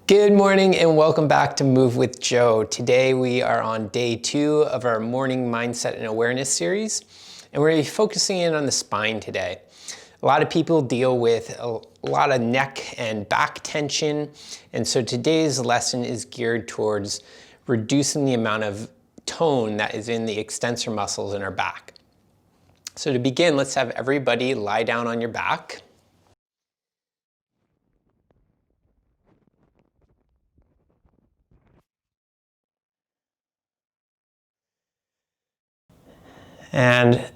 Good morning and welcome back to Move with Joe. Today we are on day 2 of our morning mindset and awareness series, and we're going to be focusing in on the spine today. A lot of people deal with a lot of neck and back tension, and so today's lesson is geared towards reducing the amount of tone that is in the extensor muscles in our back. So to begin, let's have everybody lie down on your back. And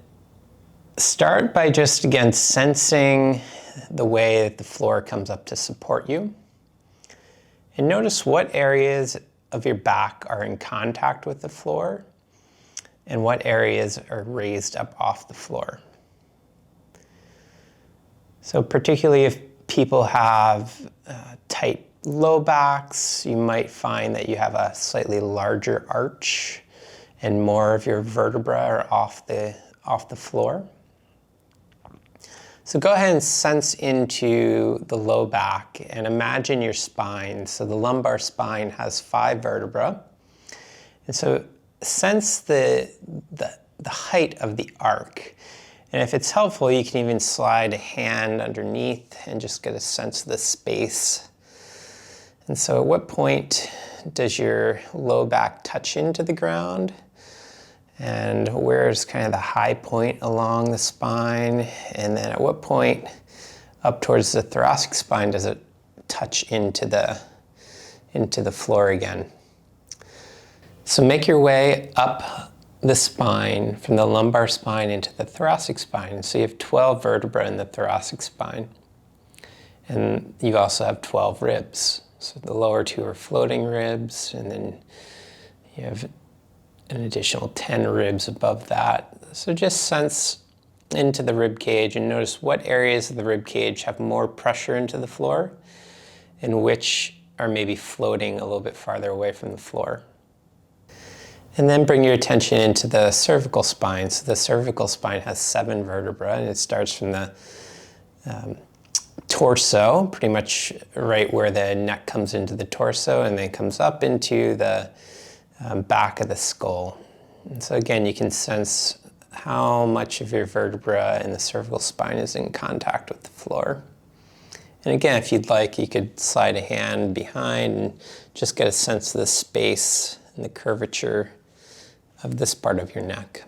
start by just, again, sensing the way that the floor comes up to support you. And notice what areas of your back are in contact with the floor and what areas are raised up off the floor. So particularly if people have tight low backs, you might find that you have a slightly larger arch and more of your vertebrae are off the floor. So go ahead and sense into the low back and imagine your spine. So the lumbar spine has 5 vertebrae. And so sense the height of the arc. And if it's helpful, you can even slide a hand underneath and just get a sense of the space. And so at what point does your low back touch into the ground? And where's kind of the high point along the spine? And then at what point up towards the thoracic spine does it touch into the floor again? So make your way up the spine from the lumbar spine into the thoracic spine. So you have 12 vertebrae in the thoracic spine. And you also have 12 ribs. So the lower 2 are floating ribs, and then you have an additional 10 ribs above that. So just sense into the rib cage and notice what areas of the rib cage have more pressure into the floor and which are maybe floating a little bit farther away from the floor. And then bring your attention into the cervical spine. So the cervical spine has 7 vertebrae, and it starts from the torso, pretty much right where the neck comes into the torso, and then comes up into the back of the skull. And so again, you can sense how much of your vertebra in the cervical spine is in contact with the floor. And again, if you'd like, you could slide a hand behind and just get a sense of the space and the curvature of this part of your neck.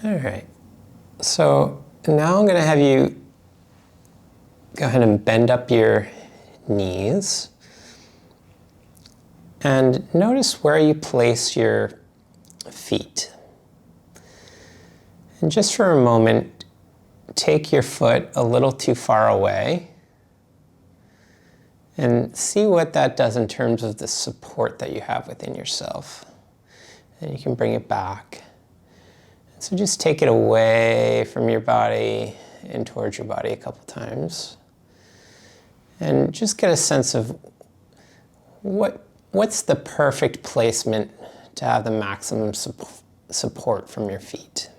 All right, so now I'm going to have you go ahead and bend up your knees and notice where you place your feet. And just for a moment, take your foot a little too far away and see what that does in terms of the support that you have within yourself. And you can bring it back. And so just take it away from your body and towards your body a couple times. And just get a sense of what's the perfect placement to have the maximum support from your feet.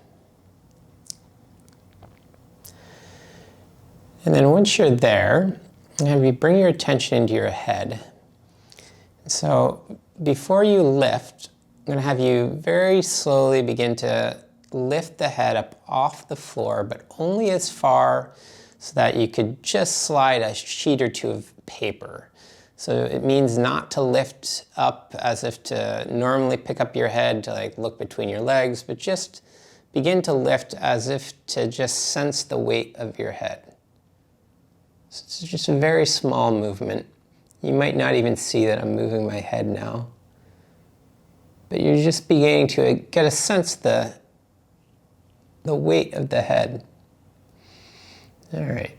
And then once you're there, have you bring your attention into your head. So before you lift, I'm going to have you very slowly begin to lift the head up off the floor, but only as far so that you could just slide a sheet or 2 of paper. So it means not to lift up as if to normally pick up your head to like look between your legs, but just begin to lift as if to just sense the weight of your head. So it's just a very small movement. You might not even see that I'm moving my head now, but you're just beginning to get a sense of the weight of the head. All right.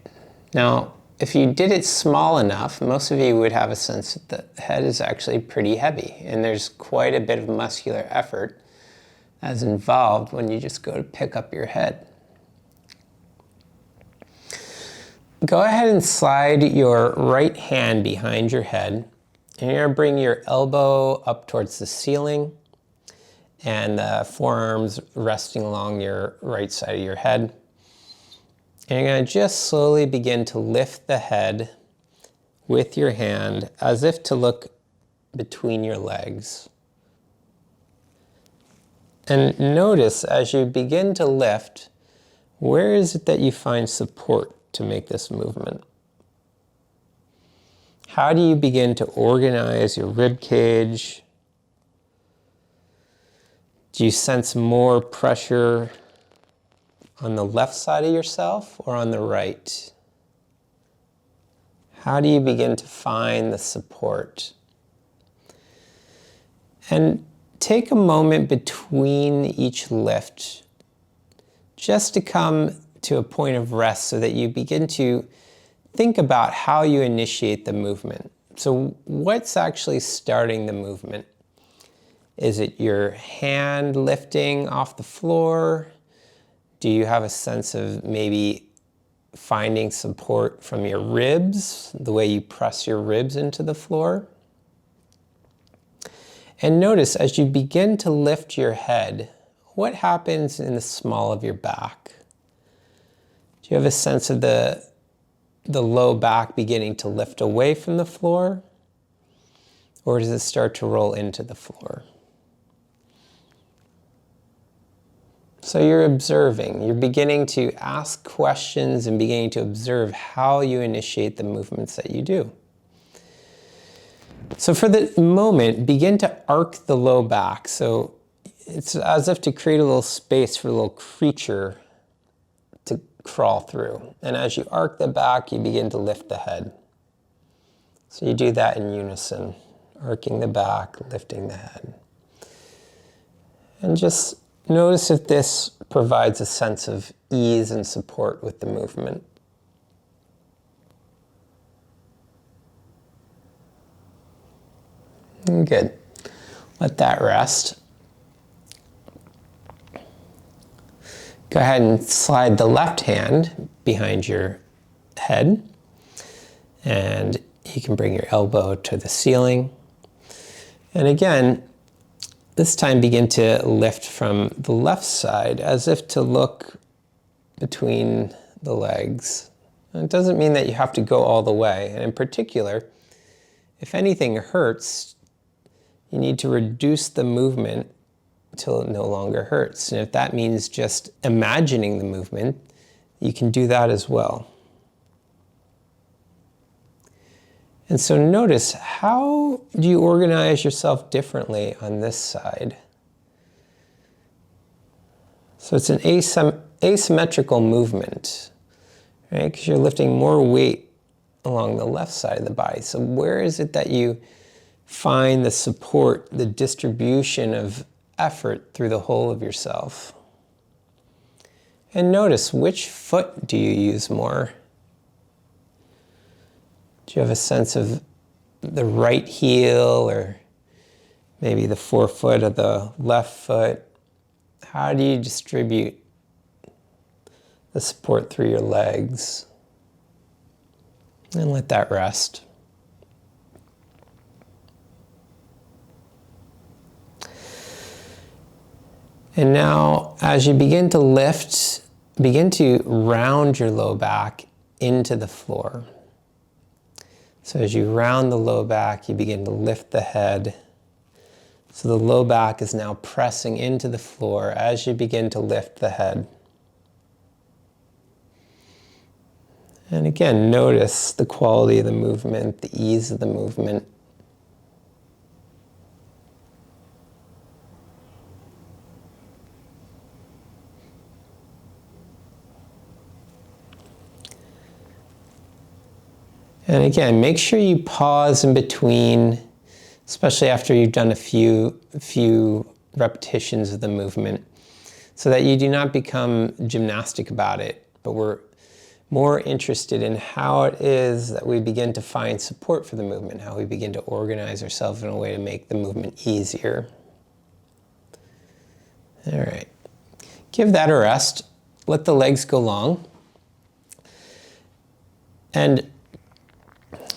Now, if you did it small enough, most of you would have a sense that the head is actually pretty heavy, and there's quite a bit of muscular effort as involved when you just go to pick up your head. Go ahead and slide your right hand behind your head, and you're going to bring your elbow up towards the ceiling and the forearms resting along your right side of your head. And you're going to just slowly begin to lift the head with your hand as if to look between your legs. And notice as you begin to lift, where is it that you find support to make this movement? How do you begin to organize your rib cage? Do you sense more pressure on the left side of yourself or on the right? How do you begin to find the support? And take a moment between each lift just to come to a point of rest so that you begin to think about how you initiate the movement. So what's actually starting the movement? Is it your hand lifting off the floor? Do you have a sense of maybe finding support from your ribs, the way you press your ribs into the floor? And notice as you begin to lift your head, what happens in the small of your back? Do you have a sense of the low back beginning to lift away from the floor? Or does it start to roll into the floor? So you're observing, you're beginning to ask questions and beginning to observe how you initiate the movements that you do. So for the moment, begin to arc the low back. So it's as if to create a little space for a little creature to crawl through. And as you arc the back, you begin to lift the head. So you do that in unison, arcing the back, lifting the head. And just notice if this provides a sense of ease and support with the movement. Good. Let that rest. Go ahead and slide the left hand behind your head. And you can bring your elbow to the ceiling. And again, this time begin to lift from the left side as if to look between the legs. And it doesn't mean that you have to go all the way. And in particular, if anything hurts, you need to reduce the movement until it no longer hurts. And if that means just imagining the movement, you can do that as well. And so notice, how do you organize yourself differently on this side? So it's an asymmetrical movement, right? Because you're lifting more weight along the left side of the body. So where is it that you find the support, the distribution of effort through the whole of yourself? And notice, which foot do you use more? Do you have a sense of the right heel or maybe the forefoot of the left foot? How do you distribute the support through your legs? And let that rest. And now, as you begin to lift, begin to round your low back into the floor. So as you round the low back, you begin to lift the head. So the low back is now pressing into the floor as you begin to lift the head. And again, notice the quality of the movement, the ease of the movement. And again, make sure you pause in between, especially after you've done a few repetitions of the movement, so that you do not become gymnastic about it, but we're more interested in how it is that we begin to find support for the movement, how we begin to organize ourselves in a way to make the movement easier. All right. Give that a rest. Let the legs go long. And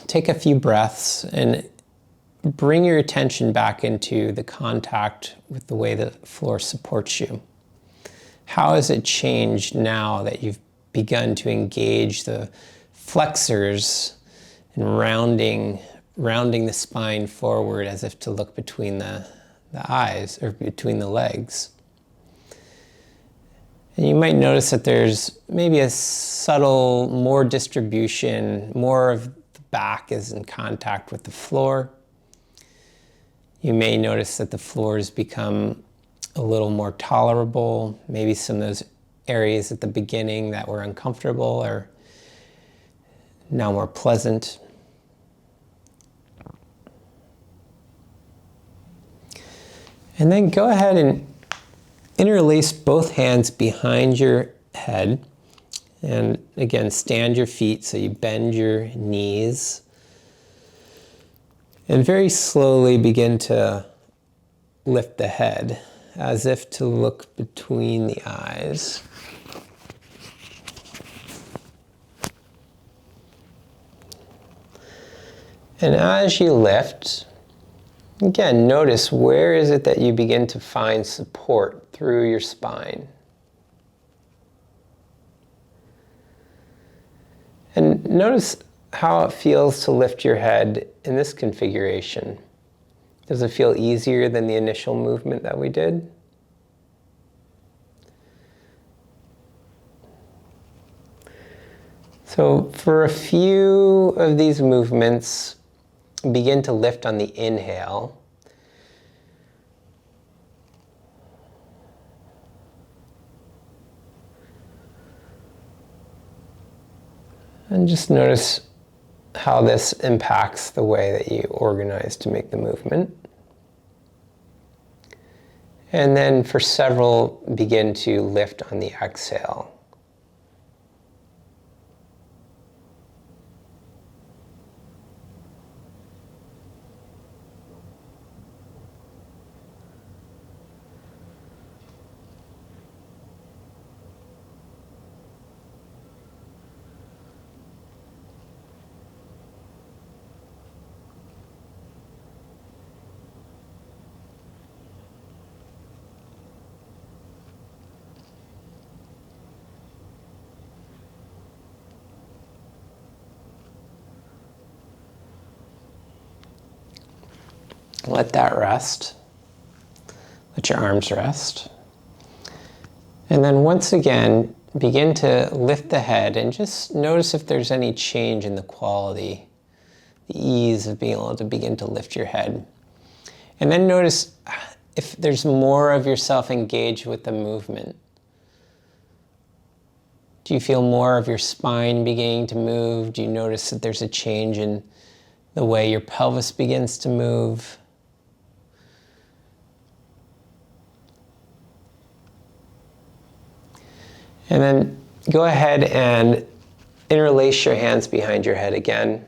take a few breaths and bring your attention back into the contact with the way the floor supports you. How has it changed now that you've begun to engage the flexors and rounding the spine forward as if to look between the eyes or between the legs. And you might notice that there's maybe a subtle more distribution, more of the back is in contact with the floor. You may notice that the floor has become a little more tolerable. Maybe some of those areas at the beginning that were uncomfortable are now more pleasant. And then go ahead and interlace both hands behind your head. And again, stand your feet so you bend your knees. And very slowly begin to lift the head as if to look between the eyes. And as you lift, again, notice where is it that you begin to find support through your spine. And notice how it feels to lift your head in this configuration. Does it feel easier than the initial movement that we did? So for a few of these movements, begin to lift on the inhale. And just notice how this impacts the way that you organize to make the movement. And then for several, begin to lift on the exhale. Let that rest. Let your arms rest. And then once again, begin to lift the head and just notice if there's any change in the quality, the ease of being able to begin to lift your head. And then notice if there's more of yourself engaged with the movement. Do you feel more of your spine beginning to move? Do you notice that there's a change in the way your pelvis begins to move? And then go ahead and interlace your hands behind your head again.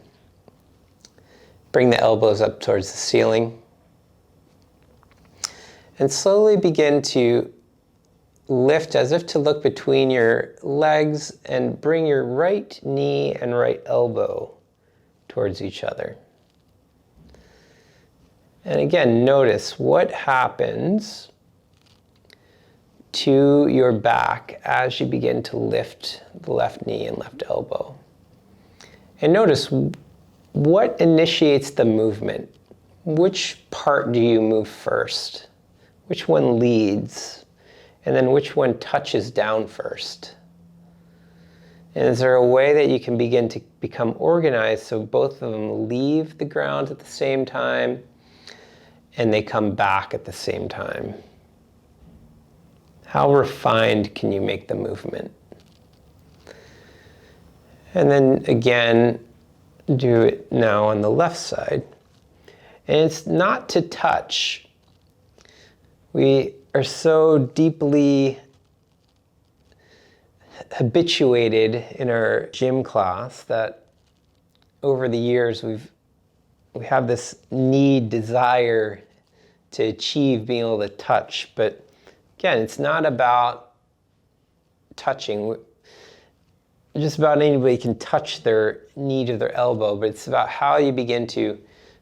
Bring the elbows up towards the ceiling. And slowly begin to lift as if to look between your legs and bring your right knee and right elbow towards each other. And again, notice what happens to your back as you begin to lift the left knee and left elbow. And notice what initiates the movement. Which part do you move first? Which one leads? And then which one touches down first? And is there a way that you can begin to become organized so both of them leave the ground at the same time and they come back at the same time? How refined can you make the movement? And then again, do it now on the left side. And it's not to touch. We are so deeply habituated in our gym class that over the years we have this desire to achieve being able to touch, but again, it's not about touching. Just about anybody can touch their knee to their elbow, but it's about how you begin to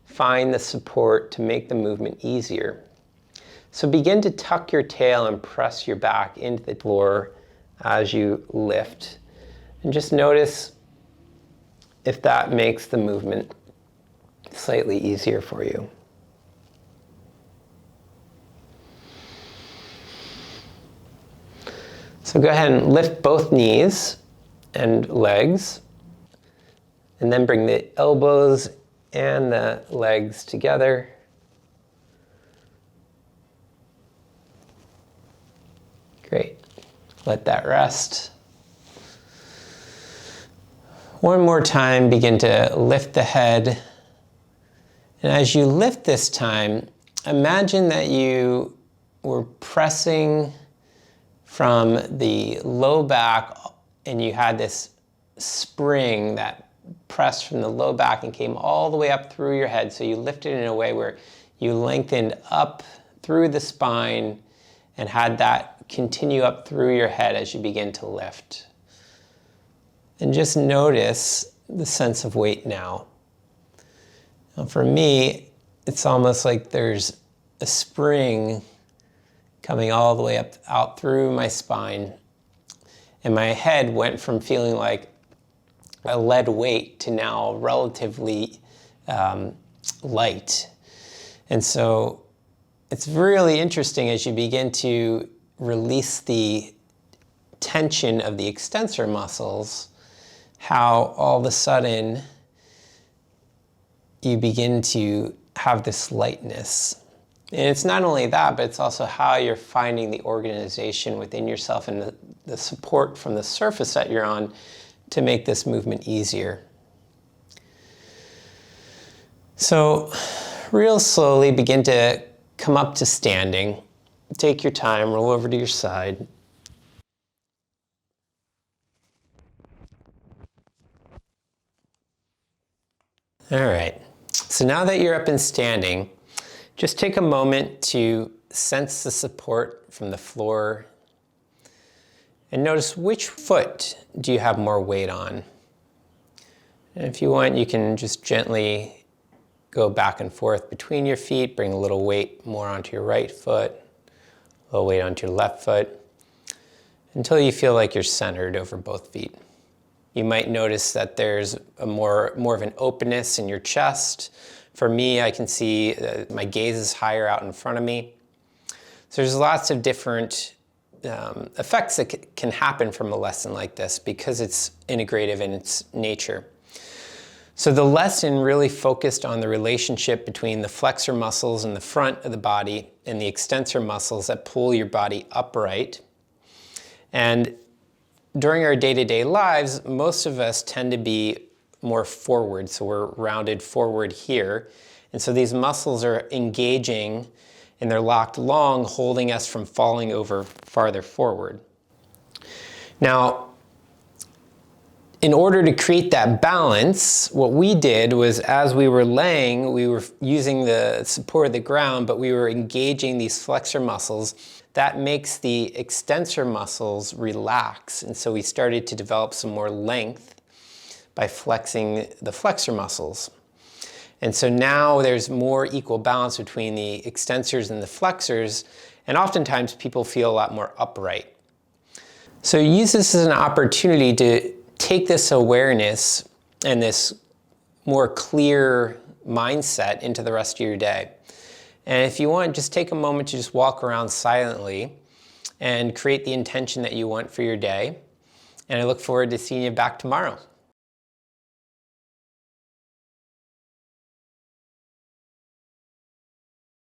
find the support to make the movement easier. So begin to tuck your tail and press your back into the floor as you lift. And just notice if that makes the movement slightly easier for you. So go ahead and lift both knees and legs, and then bring the elbows and the legs together. Great. Let that rest. One more time, begin to lift the head. And as you lift this time, imagine that you were pressing from the low back and you had this spring that pressed from the low back and came all the way up through your head. So you lifted in a way where you lengthened up through the spine and had that continue up through your head as you begin to lift. And just notice the sense of weight now. Now for me, it's almost like there's a spring coming all the way up out through my spine. And my head went from feeling like a lead weight to now relatively light. And so it's really interesting as you begin to release the tension of the extensor muscles, how all of a sudden you begin to have this lightness. And it's not only that, but it's also how you're finding the organization within yourself and the support from the surface that you're on to make this movement easier. So real slowly begin to come up to standing. Take your time, roll over to your side. All right, so now that you're up and standing, just take a moment to sense the support from the floor and notice which foot do you have more weight on. And if you want, you can just gently go back and forth between your feet, bring a little weight more onto your right foot, a little weight onto your left foot, until you feel like you're centered over both feet. You might notice that there's a more of an openness in your chest. For me, I can see my gaze is higher out in front of me. So there's lots of different effects that can happen from a lesson like this because it's integrative in its nature. So the lesson really focused on the relationship between the flexor muscles in the front of the body and the extensor muscles that pull your body upright. And during our day-to-day lives, most of us tend to be more forward, so we're rounded forward here. And so these muscles are engaging and they're locked long, holding us from falling over farther forward. Now, in order to create that balance, what we did was as we were laying, we were using the support of the ground, but we were engaging these flexor muscles. That makes the extensor muscles relax. And so we started to develop some more length by flexing the flexor muscles. And so now there's more equal balance between the extensors and the flexors, and oftentimes people feel a lot more upright. So use this as an opportunity to take this awareness and this more clear mindset into the rest of your day. And if you want, just take a moment to just walk around silently and create the intention that you want for your day. And I look forward to seeing you back tomorrow.